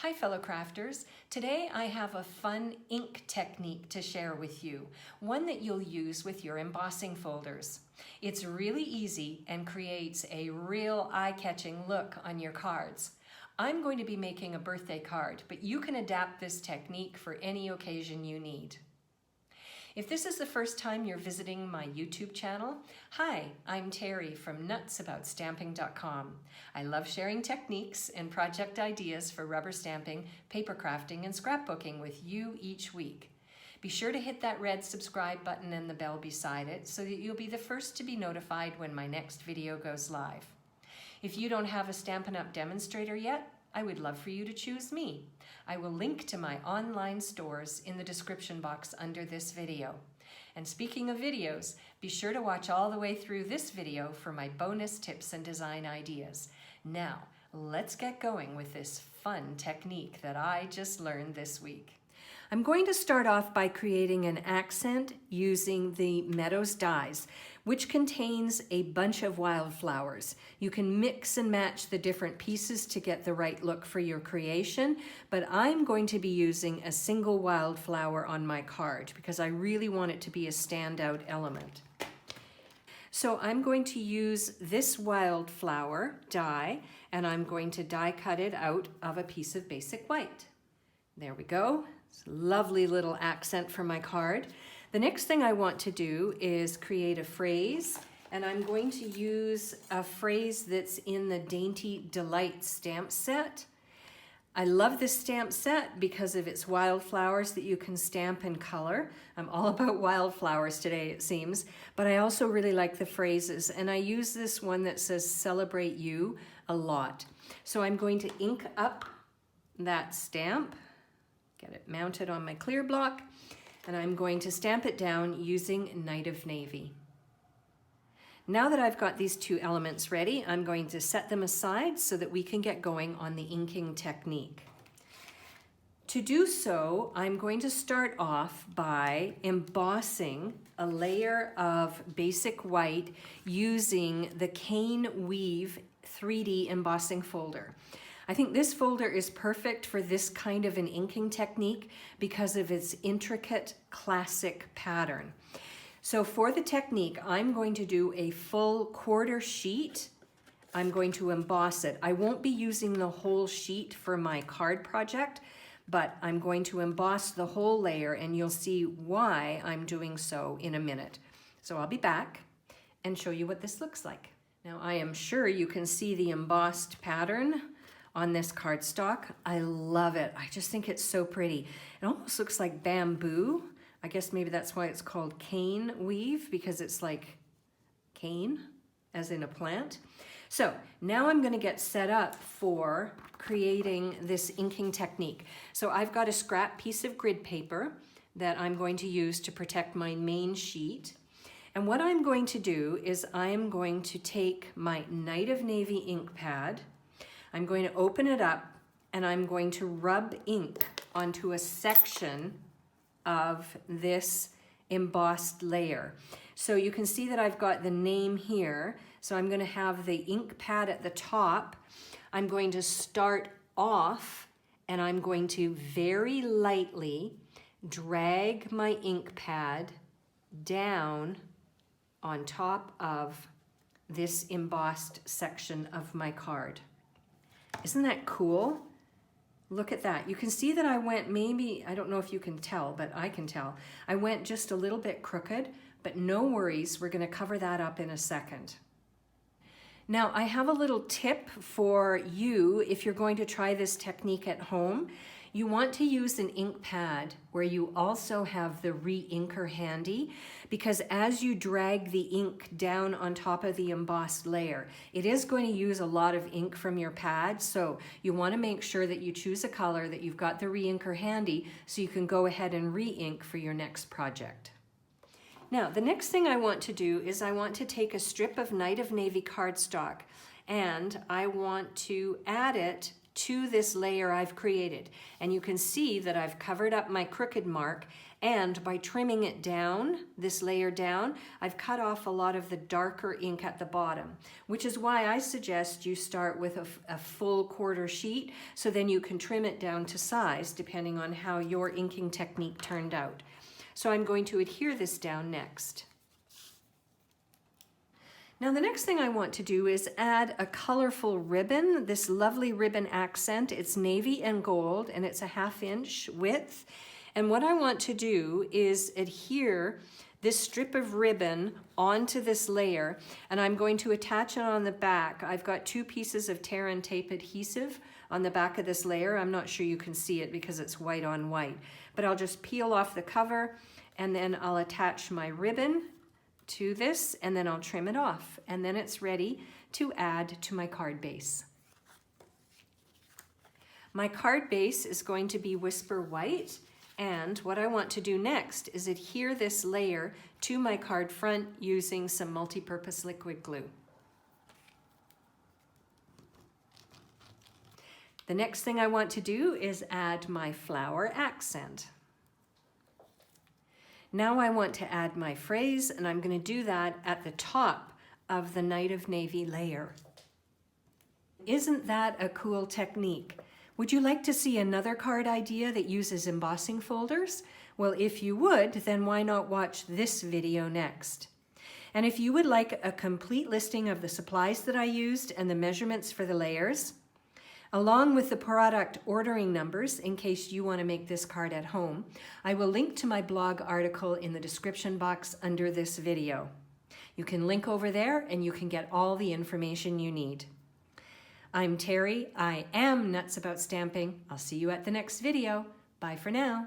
Hi fellow crafters. Today I have a fun ink technique to share with you, one that you'll use with your embossing folders. It's really easy and creates a real eye-catching look on your cards. I'm going to be making a birthday card, but you can adapt this technique for any occasion you need. If this is the first time you're visiting my YouTube channel, hi, I'm Terri from nutsaboutsstamping.com. I love sharing techniques and project ideas for rubber stamping, paper crafting, and scrapbooking with you each week. Be sure to hit that red subscribe button and the bell beside it so that you'll be the first to be notified when my next video goes live. If you don't have a Stampin' Up! Demonstrator yet, I would love for you to choose me. I will link to my online stores in the description box under this video. And speaking of videos, be sure to watch all the way through this video for my bonus tips and design ideas. Now, let's get going with this fun technique that I just learned this week. I'm going to start off by creating an accent using the Meadows dies, which contains a bunch of wildflowers. You can mix and match the different pieces to get the right look for your creation, but I'm going to be using a single wildflower on my card because I really want it to be a standout element. So I'm going to use this wildflower die, and I'm going to die cut it out of a piece of basic white. There we go. It's a lovely little accent for my card. The next thing I want to do is create a phrase, and I'm going to use a phrase that's in the Dainty Delight stamp set. I love this stamp set because of its wildflowers that you can stamp in color. I'm all about wildflowers today, it seems, but I also really like the phrases, and I use this one that says celebrate you a lot. So I'm going to ink up that stamp, get it mounted on my clear block, and I'm going to stamp it down using Night of Navy. Now that I've got these two elements ready, I'm going to set them aside so that we can get going on the inking technique. To do so, I'm going to start off by embossing a layer of basic white using the Cane Weave 3D embossing folder. I think this folder is perfect for this kind of an inking technique because of its intricate classic pattern. So for the technique, I'm going to do a full quarter sheet. I'm going to emboss it. I won't be using the whole sheet for my card project, but I'm going to emboss the whole layer, and you'll see why I'm doing so in a minute. So I'll be back and show you what this looks like. Now I am sure you can see the embossed pattern on this cardstock. I love it. I just think it's so pretty. It almost looks like bamboo. I guess maybe that's why it's called cane weave, because it's like cane, as in a plant. So now I'm going to get set up for creating this inking technique. So I've got a scrap piece of grid paper that I'm going to use to protect my main sheet. And what I'm going to do is I'm going to take my Night of Navy ink pad, I'm going to open it up, and I'm going to rub ink onto a section of this embossed layer. So you can see that I've got the name here. So I'm going to have the ink pad at the top. I'm going to start off, and I'm going to very lightly drag my ink pad down on top of this embossed section of my card. Isn't that cool? Look at that. You can see that I went maybe, I don't know if you can tell, but I can tell. I went just a little bit crooked, but no worries. We're going to cover that up in a second. Now, I have a little tip for you if you're going to try this technique at home. You want to use an ink pad where you also have the re-inker handy, because as you drag the ink down on top of the embossed layer, it is going to use a lot of ink from your pad, so you want to make sure that you choose a color, that you've got the re-inker handy, so you can go ahead and re-ink for your next project. Now, the next thing I want to do is I want to take a strip of Night of Navy cardstock, and I want to add it to this layer I've created. And you can see that I've covered up my crooked mark, And by trimming it down, this layer down, I've cut off a lot of the darker ink at the bottom, which is why I suggest you start with a full quarter sheet, so then you can trim it down to size depending on how your inking technique turned out. So I'm going to adhere this down next. Now the next thing I want to do is add a colorful ribbon, this lovely ribbon accent. It's navy and gold and it's a 1/2 inch width. And what I want to do is adhere this strip of ribbon onto this layer, and I'm going to attach it on the back. I've got 2 pieces of tear and tape adhesive on the back of this layer. I'm not sure you can see it because it's white on white, but I'll just peel off the cover and then I'll attach my ribbon to this, and then I'll trim it off, and then it's ready to add to my card base. My card base is going to be Whisper White, and what I want to do next is adhere this layer to my card front using some multi-purpose liquid glue. The next thing I want to do is add my flower accent. Now I want to add my phrase, and I'm going to do that at the top of the Night of Navy layer. Isn't that a cool technique? Would you like to see another card idea that uses embossing folders? Well, if you would, then why not watch this video next? And if you would like a complete listing of the supplies that I used and the measurements for the layers, along with the product ordering numbers in case you want to make this card at home, I will link to my blog article in the description box under this video. You can link over there and you can get all the information you need. I'm Terry. I am Nuts About Stamping. I'll see you at the next video. Bye for now.